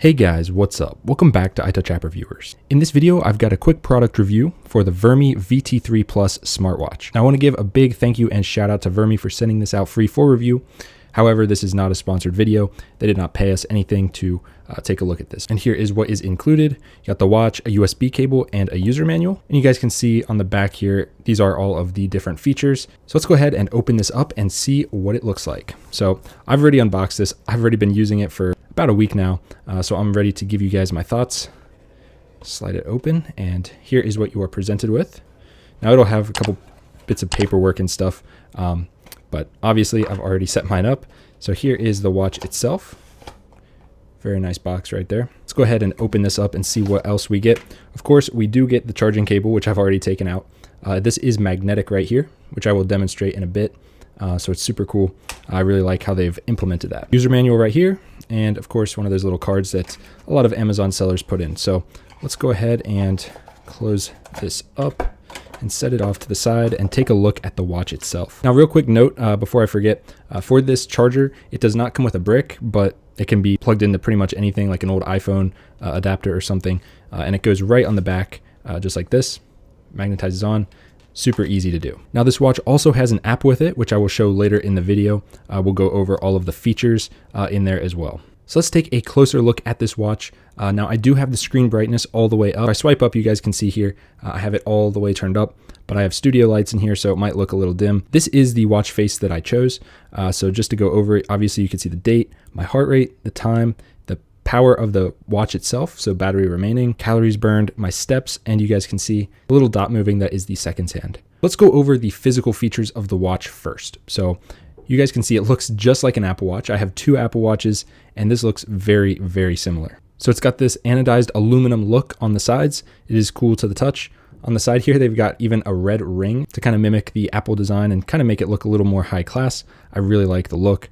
Hey guys, what's up? Welcome back to iTouch App Reviewers. In this video, I've got a quick product review for the Virmee VT3 Plus smartwatch. Now, I want to give a big thank you and shout out to Virmee for sending this out free for review. However, this is not a sponsored video. They did not pay us anything to take a look at this. And here is what is included. You got the watch, a USB cable, and a user manual. And you guys can see on the back here, these are all of the different features. So let's go ahead and open this up and see what it looks like. So I've already unboxed this. I've already been using it for about a week now. So I'm ready to give you guys my thoughts. Slide it open, and here is what you are presented with. Now it'll have a couple bits of paperwork and stuff, but obviously I've already set mine up. So here is the watch itself. Very nice box right there. Let's go ahead and open this up and see what else we get. Of course, we do get the charging cable, which I've already taken out. This is magnetic right here, which I will demonstrate in a bit. So it's super cool. I really like how they've implemented that. User manual right here. And of course, one of those little cards that a lot of Amazon sellers put in. So let's go ahead and close this up and set it off to the side and take a look at the watch itself. Now, real quick note before I forget, for this charger, it does not come with a brick, but it can be plugged into pretty much anything like an old iPhone adapter or something. And it goes right on the back, just like this, magnetizes on. Super easy to do. Now, this watch also has an app with it, which I will show later in the video. We'll go over all of the features in there as well. So let's take a closer look at this watch. Now, I do have the screen brightness all the way up. If I swipe up, you guys can see here, I have it all the way turned up, but I have studio lights in here, so it might look a little dim. This is the watch face that I chose. So just to go over it, obviously you can see the date, my heart rate, the time, the power of the watch itself, so battery remaining, calories burned, my steps, and you guys can see a little dot moving, that is the seconds hand. Let's go over the physical features of the watch first. So you guys can see it looks just like an Apple Watch. I have two Apple Watches, and this looks very, very similar. So it's got this anodized aluminum look on the sides. It is cool to the touch. On the side here, they've got even a red ring to kind of mimic the Apple design and kind of make it look a little more high class. I really like the look.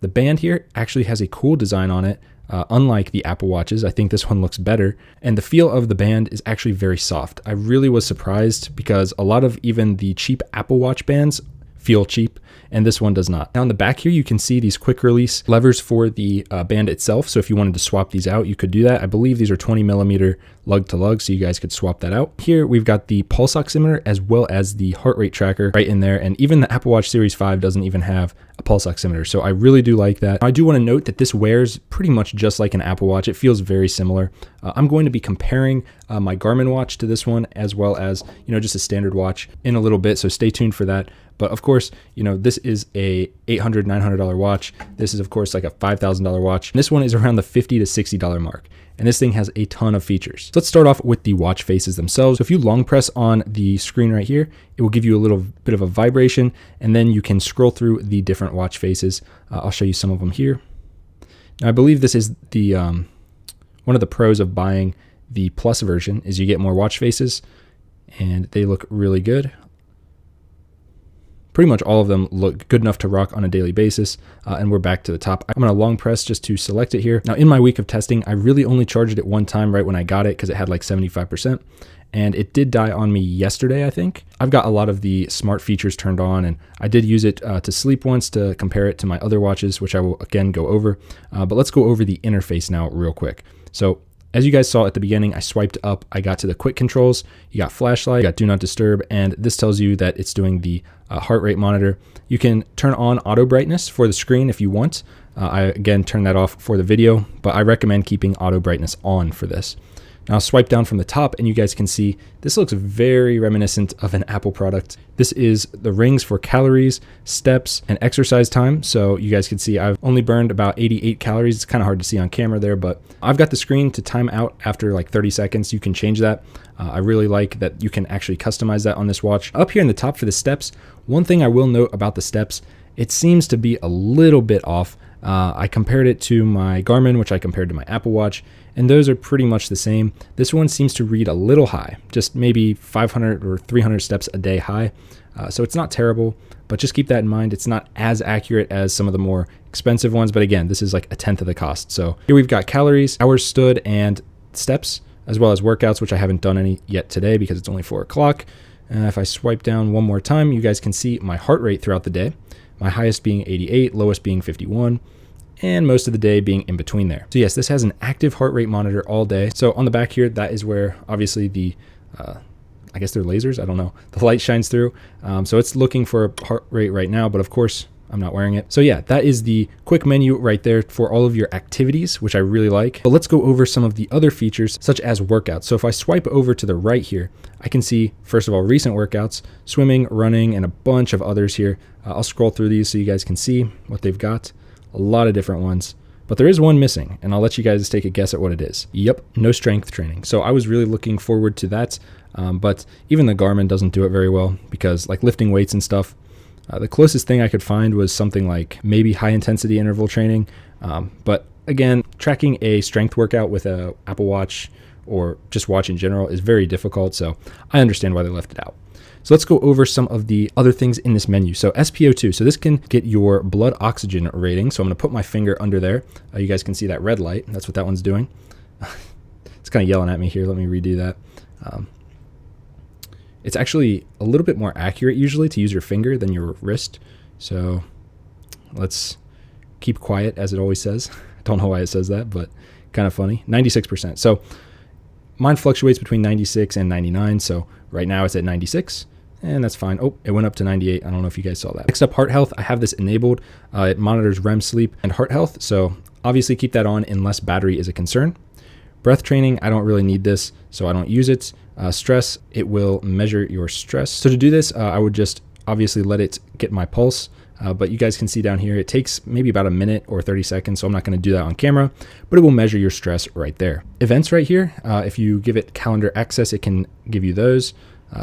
The band here actually has a cool design on it. Unlike the Apple Watches, I think this one looks better. And the feel of the band is actually very soft. I really was surprised because a lot of even the cheap Apple Watch bands feel cheap, and this one does not. Now on the back here, you can see these quick release levers for the band itself. So if you wanted to swap these out, you could do that. I believe these are 20mm lug to lug, so you guys could swap that out. Here we've got the pulse-oximeter as well as the heart rate tracker right in there. And even the Apple Watch Series 5 doesn't even have a pulse-oximeter. So I really do like that. I do want to note that this wears pretty much just like an Apple Watch. It feels very similar. I'm going to be comparing my Garmin watch to this one, as well as, just a standard watch in a little bit. So stay tuned for that. But of course, this is a $800, $900 watch. This is of course like a $5,000 watch. This one is around the $50 to $60 mark. And this thing has a ton of features. So let's start off with the watch faces themselves. So if you long press on the screen right here, it will give you a little bit of a vibration, and then you can scroll through the different watch faces. I'll show you some of them here. Now, I believe this is the one of the pros of buying the Plus version is you get more watch faces, and they look really good. Pretty much all of them look good enough to rock on a daily basis. And we're back to the top. I'm going to long press just to select it here. Now, in my week of testing, I really only charged it one time right when I got it because it had like 75%. And it did die on me yesterday, I think. I've got a lot of the smart features turned on, and I did use it to sleep once to compare it to my other watches, which I will again go over. But let's go over the interface now real quick. So as you guys saw at the beginning, I swiped up, I got to the quick controls, you got flashlight, you got do not disturb, and this tells you that it's doing the heart rate monitor. You can turn on auto brightness for the screen if you want. I again turn that off for the video, but I recommend keeping auto brightness on for this. Now I'll swipe down from the top, and you guys can see this looks very reminiscent of an Apple product. This is the rings for calories, steps, and exercise time. So you guys can see I've only burned about 88 calories. It's kind of hard to see on camera there, but I've got the screen to time out after like 30 seconds. You can change that. I really like that you can actually customize that on this watch. Up here in the top for the steps, one thing I will note about the steps, it seems to be a little bit off. I compared it to my Garmin, which I compared to my Apple Watch, and those are pretty much the same. This one seems to read a little high, just maybe 500 or 300 steps a day high. So it's not terrible, but just keep that in mind. It's not as accurate as some of the more expensive ones, but again, this is like a tenth of the cost. So here we've got calories, hours stood, and steps, as well as workouts, which I haven't done any yet today because it's only 4 o'clock. If I swipe down one more time, you guys can see my heart rate throughout the day. My highest being 88, lowest being 51. and most of the day being in between there. So yes, this has an active heart rate monitor all day. So on the back here, that is where obviously the, I guess they're lasers, I don't know, the light shines through. So it's looking for a heart rate right now, but of course I'm not wearing it. So yeah, that is the quick menu right there for all of your activities, which I really like. But let's go over some of the other features such as workouts. So if I swipe over to the right here, I can see, first of all, recent workouts, swimming, running, and a bunch of others here. I'll scroll through these so you guys can see what they've got. A lot of different ones, but there is one missing, and I'll let you guys take a guess at what it is. Yep, no strength training. So I was really looking forward to that, but even the Garmin doesn't do it very well, because like lifting weights and stuff, the closest thing I could find was something like maybe high intensity interval training. But again, tracking a strength workout with a Apple Watch or just watch in general is very difficult. So I understand why they left it out. So let's go over some of the other things in this menu. So SpO2, so this can get your blood oxygen rating. So I'm gonna put my finger under there. You guys can see that red light. That's what that one's doing. It's kind of yelling at me here. Let me redo that. It's actually a little bit more accurate usually to use your finger than your wrist. So let's keep quiet, as it always says. I don't know why it says that, but kind of funny. 96%. So mine fluctuates between 96 and 99. So right now it's at 96, and that's fine. Oh, it went up to 98. I don't know if you guys saw that. Next up, heart health. I have this enabled. It monitors REM sleep and heart health. So obviously keep that on unless battery is a concern. Breath training, I don't really need this, so I don't use it. Stress, it will measure your stress. So to do this, I would just obviously let it get my pulse, but you guys can see down here, it takes maybe about a minute or 30 seconds, so I'm not gonna do that on camera, but it will measure your stress right there. Events right here, if you give it calendar access, it can give you those.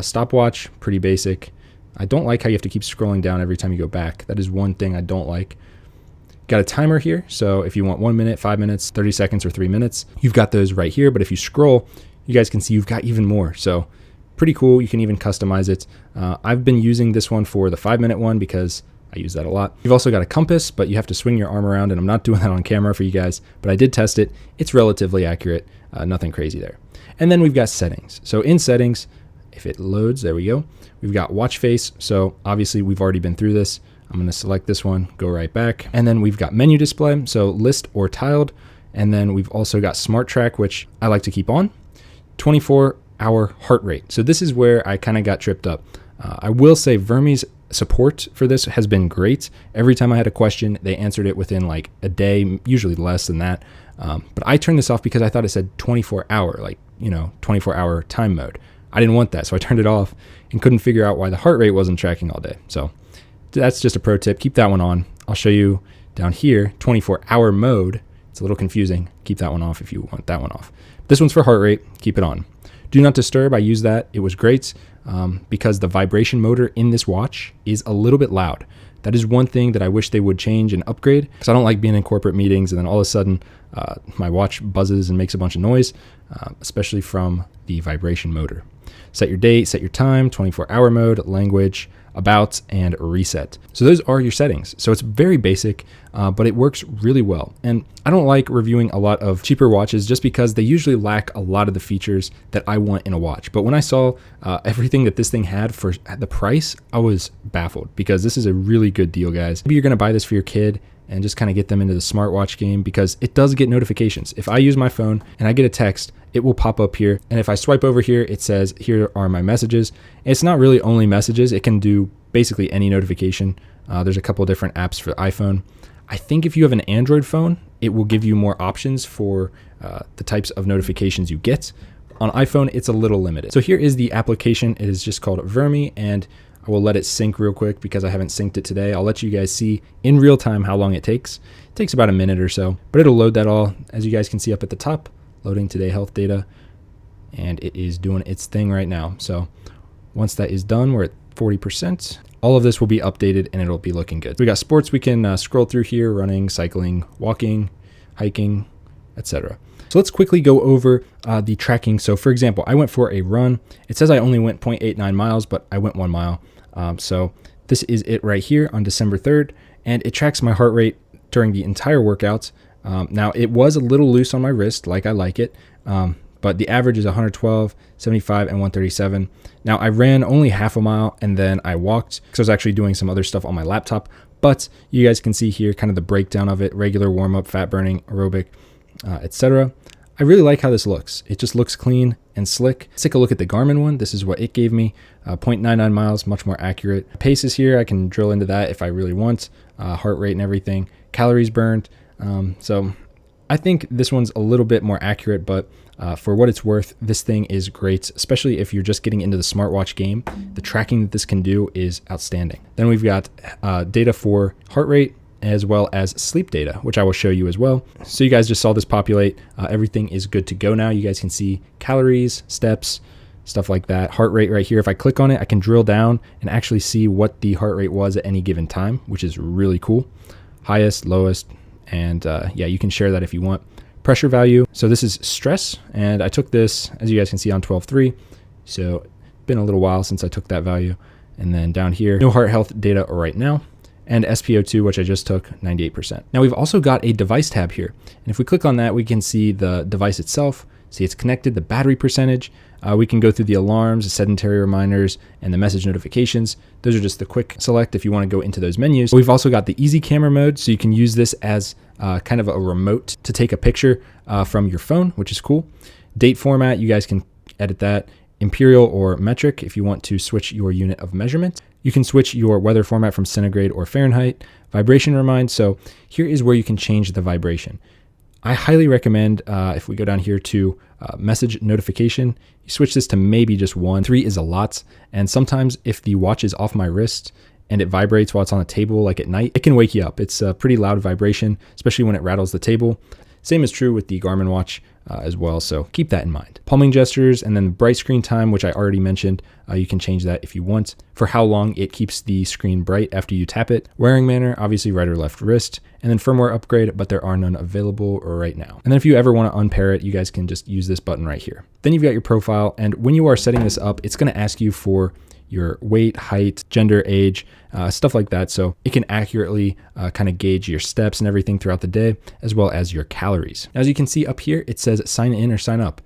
Stopwatch, pretty basic. I don't like how you have to keep scrolling down every time you go back. That is one thing I don't like. Got a timer here, so if you want 1 minute, 5 minutes, 30 seconds, or 3 minutes, you've got those right here. But if you scroll, you guys can see you've got even more. So pretty cool. You can even customize it. I've been using this one for the 5-minute one because I use that a lot. You've also got a compass, but you have to swing your arm around, and I'm not doing that on camera for you guys, but I did test it. It's relatively accurate, nothing crazy there. And then we've got settings. So in settings, if it loads, there we go. We've got watch face. So obviously we've already been through this. I'm going to select this one, go right back. And then we've got menu display, so list or tiled. And then we've also got smart track, which I like to keep on. 24-hour heart rate. So this is where I kind of got tripped up. I will say Virmee's support for this has been great. Every time I had a question, they answered it within like a day, usually less than that. But I turned this off because I thought it said 24-hour, like, 24-hour time mode. I didn't want that, so I turned it off and couldn't figure out why the heart rate wasn't tracking all day. So that's just a pro tip. Keep that one on. I'll show you down here, 24-hour mode. It's a little confusing. Keep that one off if you want that one off. This one's for heart rate. Keep it on. Do not disturb. I use that. It was great because the vibration motor in this watch is a little bit loud. That is one thing that I wish they would change and upgrade, because I don't like being in corporate meetings and then all of a sudden my watch buzzes and makes a bunch of noise, especially from the vibration motor. Set your date, set your time, 24-hour mode, language, about, and reset. So those are your settings. So it's very basic, but it works really well. And I don't like reviewing a lot of cheaper watches just because they usually lack a lot of the features that I want in a watch. But when I saw everything that this thing had for the price, I was baffled, because this is a really good deal, guys. Maybe you're gonna buy this for your kid and just kind of get them into the smartwatch game, because it does get notifications. If I use my phone and I get a text, it will pop up here. And if I swipe over here, it says, here are my messages. It's not really only messages. It can do basically any notification. There's a couple of different apps for iPhone. I think if you have an Android phone, it will give you more options for the types of notifications you get. On iPhone, it's a little limited. So here is the application. It is just called Virmee, and I will let it sync real quick because I haven't synced it today. I'll let you guys see in real time how long it takes. It takes about a minute or so, but it'll load that all. As you guys can see up at the top, loading today health data, and it is doing its thing right now. So once that is done, we're at 40%. All of this will be updated and it'll be looking good. We got sports. We can scroll through here: running, cycling, walking, hiking, etc. So let's quickly go over the tracking. So for example, I went for a run. It says I only went 0.89 miles, but I went 1 mile. So this is it right here on December 3rd, and it tracks my heart rate during the entire workout. Now it was a little loose on my wrist, like I like it, but the average is 112, 75, and 137. Now I ran only half a mile and then I walked because I was actually doing some other stuff on my laptop, But you guys can see here kind of the breakdown of it: regular, warm-up, fat burning, aerobic, etc. I really like how this looks. It just looks clean and slick. Let's take a look at the Garmin one. This is what it gave me, 0.99 miles, much more accurate. Pace is here. I can drill into that if I really want, heart rate and everything, calories burned. So I think this one's a little bit more accurate, but for what it's worth, this thing is great, especially if you're just getting into the smartwatch game. The tracking that this can do is outstanding. Then we've got data for heart rate, as well as sleep data, which I will show you as well. So you guys just saw this populate. Everything is good to go now. You guys can see calories, steps, stuff like that. Heart rate right here. If I click on it, I can drill down and actually see what the heart rate was at any given time, which is really cool. Highest, lowest, and yeah, you can share that if you want. Pressure value. So this is stress, and I took this, as you guys can see, on 12.3. So it's been a little while since I took that value. And then down here, no heart health data right now. And SpO2, which I just took, 98%. Now we've also got a device tab here. And if we click on that, we can see the device itself, see it's connected, the battery percentage. We can go through the alarms, the sedentary reminders, and the message notifications. Those are just the quick select if you want to go into those menus. We've also got the easy camera mode, so you can use this as kind of a remote to take a picture from your phone, which is cool. Date format, you guys can edit that. Imperial or metric if you want to switch your unit of measurement. You can switch your weather format from centigrade or Fahrenheit. Vibration remind. So here is where you can change the vibration. I highly recommend if we go down here to message notification, you switch this to maybe just 1. 3 is a lot. And sometimes if the watch is off my wrist and it vibrates while it's on the table, like at night, it can wake you up. It's a pretty loud vibration, especially when it rattles the table. Same is true with the Garmin watch as well, so keep that in mind. Palming gestures, and then bright screen time, which I already mentioned. You can change that if you want, for how long it keeps the screen bright after you tap it. Wearing manner, obviously right or left wrist, and then firmware upgrade, but there are none available right now. And then if you ever want to unpair it, you guys can just use this button right here. Then you've got your profile, and when you are setting this up, it's going to ask you for your weight, height, gender, age, stuff like that. So it can accurately kind of gauge your steps and everything throughout the day, as well as your calories. As you can see up here, it says sign in or sign up.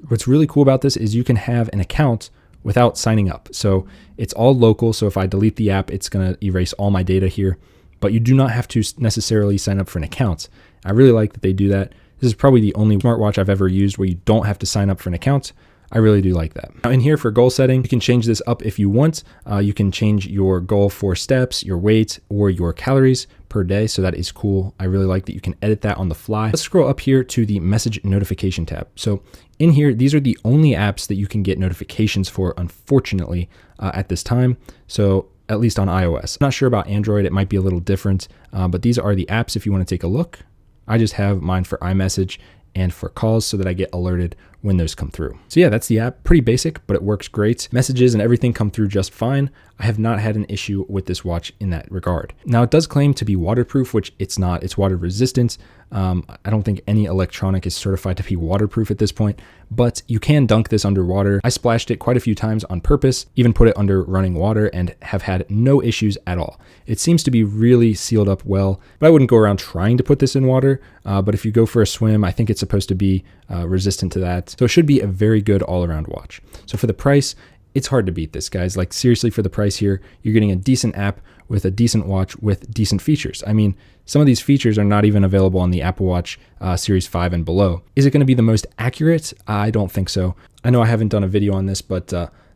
What's really cool about this is you can have an account without signing up. So it's all local. So if I delete the app, it's going to erase all my data here, but you do not have to necessarily sign up for an account. I really like that they do that. This is probably the only smartwatch I've ever used where you don't have to sign up for an account. I really do like that. Now in here for goal setting, you can change this up if you want. You can change your goal for steps, your weight, or your calories per day. So that is cool. I really like that you can edit that on the fly. Let's scroll up here to the message notification tab. So in here, these are the only apps that you can get notifications for, unfortunately, at this time. So at least on iOS. I'm not sure about Android. It might be a little different, but these are the apps if you want to take a look. I just have mine for iMessage and for calls so that I get alerted when those come through. So yeah, that's the app. Pretty basic, but it works great. Messages and everything come through just fine. I have not had an issue with this watch in that regard. Now it does claim to be waterproof, which it's not. It's water resistant. I don't think any electronic is certified to be waterproof at this point, but you can dunk this underwater. I splashed it quite a few times on purpose, even put it under running water, and have had no issues at all. It seems to be really sealed up well, but I wouldn't go around trying to put this in water. But if you go for a swim, I think it's supposed to be resistant to that. So it should be a very good all-around watch. So for the price, it's hard to beat this, guys. Like seriously, for the price here, you're getting a decent app with a decent watch with decent features. I mean, some of these features are not even available on the Apple Watch Series 5 and below. Is it going to be the most accurate? I don't think so. I know I haven't done a video on this, but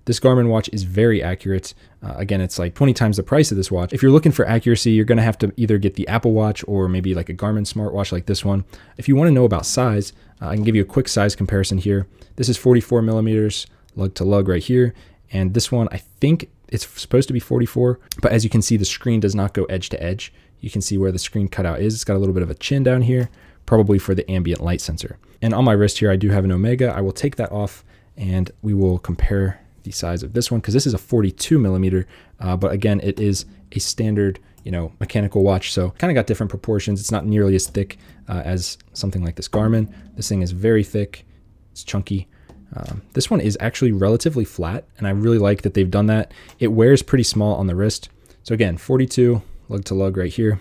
this Garmin watch is very accurate. Again, it's like 20 times the price of this watch. If you're looking for accuracy, you're going to have to either get the Apple Watch or maybe like a Garmin smartwatch like this one. If you want to know about size, I can give you a quick size comparison here. This is 44 millimeters lug to lug right here. And this one, I think it's supposed to be 44, but as you can see, the screen does not go edge to edge. You can see where the screen cutout is. It's got a little bit of a chin down here, probably for the ambient light sensor. And on my wrist here, I do have an Omega. I will take that off and we will compare the size of this one because this is a 42 millimeter, but again, it is a standard, mechanical watch. So kind of got different proportions. It's not nearly as thick as something like this Garmin. This thing is very thick. It's chunky. This one is actually relatively flat, and I really like that they've done that. It wears pretty small on the wrist. So again, 42 lug to lug right here,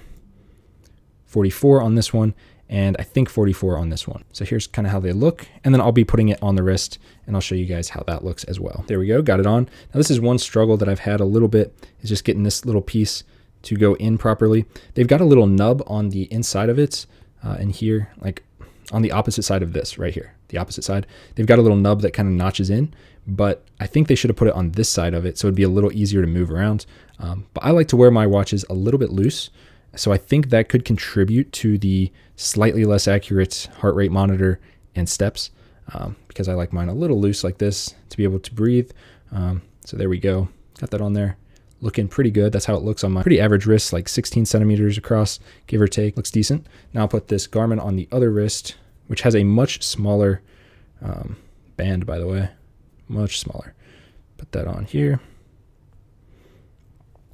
44 on this one, and I think 44 on this one. So here's kind of how they look, and then I'll be putting it on the wrist, and I'll show you guys how that looks as well. There we go, got it on. Now this is one struggle that I've had a little bit, is just getting this little piece to go in properly. They've got a little nub on the inside of it, and here, like on the opposite side of this right here, the opposite side, they've got a little nub that kind of notches in, but I think they should have put it on this side of it so it'd be a little easier to move around. But I like to wear my watches a little bit loose, so I think that could contribute to the slightly less accurate heart rate monitor and steps, because I like mine a little loose like this to be able to breathe. So there we go. Got that on there. Looking pretty good. That's how it looks on my pretty average wrist, like 16 centimeters across, give or take. Looks decent. Now I'll put this Garmin on the other wrist, which has a much smaller band, by the way. Much smaller. Put that on here.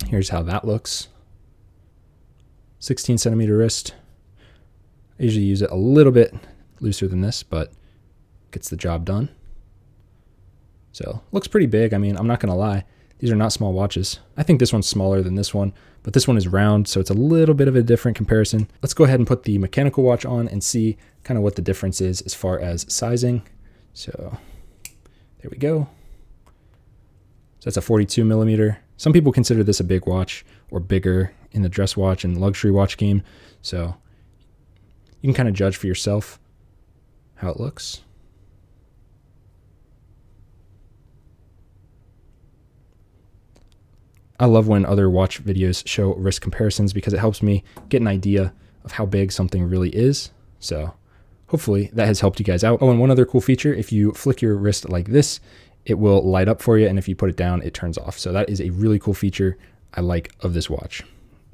Here's how that looks. 16 centimeter wrist. I usually use it a little bit looser than this, but gets the job done. So looks pretty big. I mean, I'm not going to lie. These are not small watches. I think this one's smaller than this one, but this one is round, so it's a little bit of a different comparison. Let's go ahead and put the mechanical watch on and see kind of what the difference is as far as sizing. So there we go. So that's a 42 millimeter. Some people consider this a big watch or bigger in the dress watch and luxury watch game. So you can kind of judge for yourself how it looks. I love when other watch videos show wrist comparisons because it helps me get an idea of how big something really is. So hopefully that has helped you guys out. Oh, and one other cool feature, if you flick your wrist like this, it will light up for you. And if you put it down, it turns off. So that is a really cool feature I like of this watch.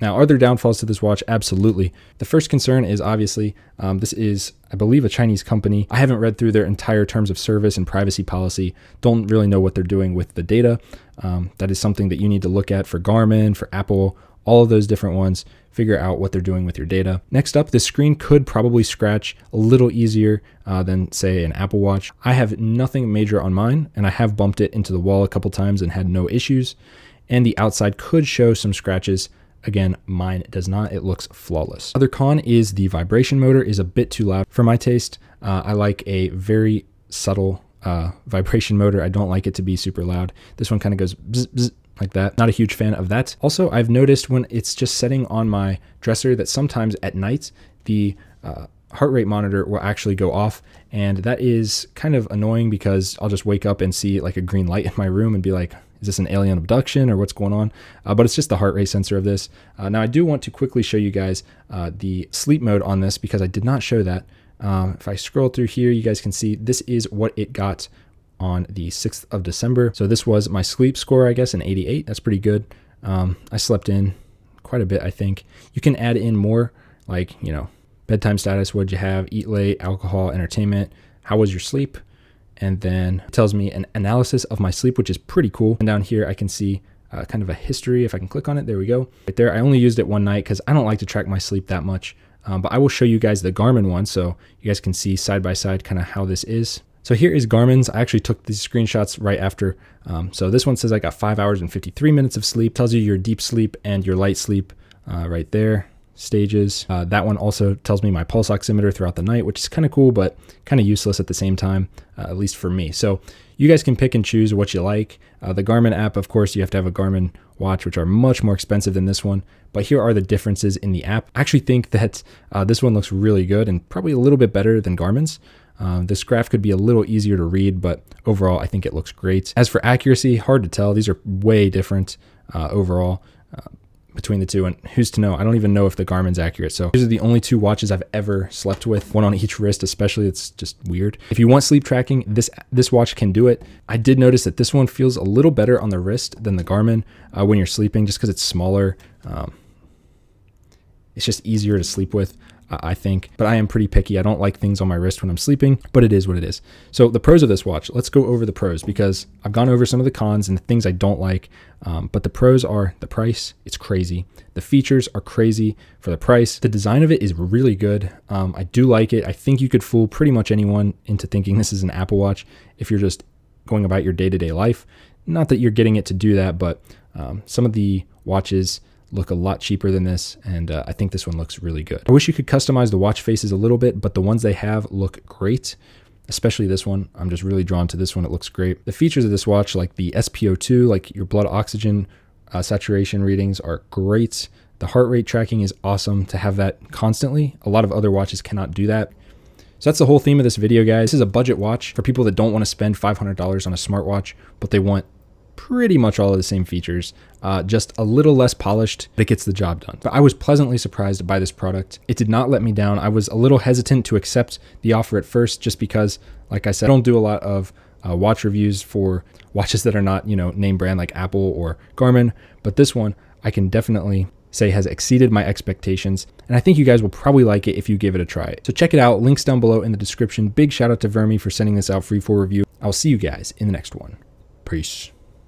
Now, are there downfalls to this watch? Absolutely. The first concern is obviously, this is, I believe, a Chinese company. I haven't read through their entire terms of service and privacy policy. Don't really know what they're doing with the data. That is something that you need to look at for Garmin, for Apple, all of those different ones. Figure out what they're doing with your data. Next up, the screen could probably scratch a little easier than, say, an Apple Watch. I have nothing major on mine, and I have bumped it into the wall a couple times and had no issues. And the outside could show some scratches. Again, mine does not. It looks flawless. Other con is the vibration motor is a bit too loud for my taste. I like a very subtle vibration motor. I don't like it to be super loud. This one kind of goes bzz, bzz, like that. Not a huge fan of that. Also, I've noticed when it's just setting on my dresser that sometimes at night, the heart rate monitor will actually go off. And that is kind of annoying because I'll just wake up and see like a green light in my room and be like, is this an alien abduction or what's going on? But it's just the heart rate sensor of this. Now I do want to quickly show you guys the sleep mode on this because I did not show that. If I scroll through here, you guys can see this is what it got on the 6th of December. So this was my sleep score, I guess, an 88. That's pretty good. I slept in quite a bit, I think. You can add in more, like, you know, bedtime status, what'd you have, eat late, alcohol, entertainment, how was your sleep? And then it tells me an analysis of my sleep, which is pretty cool. And down here, I can see kind of a history. If I can click on it, there we go. Right there, I only used it one night because I don't like to track my sleep that much. But I will show you guys the Garmin one so you guys can see side by side kind of how this is. So here is Garmin's. I actually took these screenshots right after. So this one says I got 5 hours and 53 minutes of sleep. Tells you your deep sleep and your light sleep right there. Stages. That one also tells me my pulse oximeter throughout the night, which is kind of cool, but kind of useless at the same time, at least for me. So you guys can pick and choose what you like. The Garmin app, of course, you have to have a Garmin watch, which are much more expensive than this one. But here are the differences in the app. I actually think that this one looks really good and probably a little bit better than Garmin's. This graph could be a little easier to read, but overall, I think it looks great. As for accuracy, hard to tell. These are way different overall. Between the two, and who's to know? I don't even know if the Garmin's accurate. So these are the only two watches I've ever slept with, one on each wrist especially. It's just weird. If you want sleep tracking, this watch can do it. I did notice that this one feels a little better on the wrist than the Garmin when you're sleeping, just because it's smaller. It's just easier to sleep with, I think. But I am pretty picky. I don't like things on my wrist when I'm sleeping, but it is what it is. So the pros of this watch, let's go over the pros because I've gone over some of the cons and the things I don't like. But the pros are the price. It's crazy. The features are crazy for the price. The design of it is really good. I do like it. I think you could fool pretty much anyone into thinking this is an Apple Watch if you're just going about your day-to-day life. Not that you're getting it to do that, but some of the watches look a lot cheaper than this, and I think this one looks really good. I wish you could customize the watch faces a little bit, but the ones they have look great, especially this one. I'm just really drawn to this one. It looks great. The features of this watch, like the SpO2, like your blood oxygen saturation readings, are great. The heart rate tracking is awesome to have that constantly. A lot of other watches cannot do that. So that's the whole theme of this video, guys. This is a budget watch for people that don't want to spend $500 on a smartwatch, but they want pretty much all of the same features, just a little less polished, but it gets the job done. But I was pleasantly surprised by this product. It did not let me down. I was a little hesitant to accept the offer at first, just because, like I said, I don't do a lot of watch reviews for watches that are not, name brand like Apple or Garmin, but this one I can definitely say has exceeded my expectations, and I think you guys will probably like it if you give it a try. So check it out, links down below in the description. Big shout out to Virmee for sending this out free for review. I'll see you guys in the next one. Peace.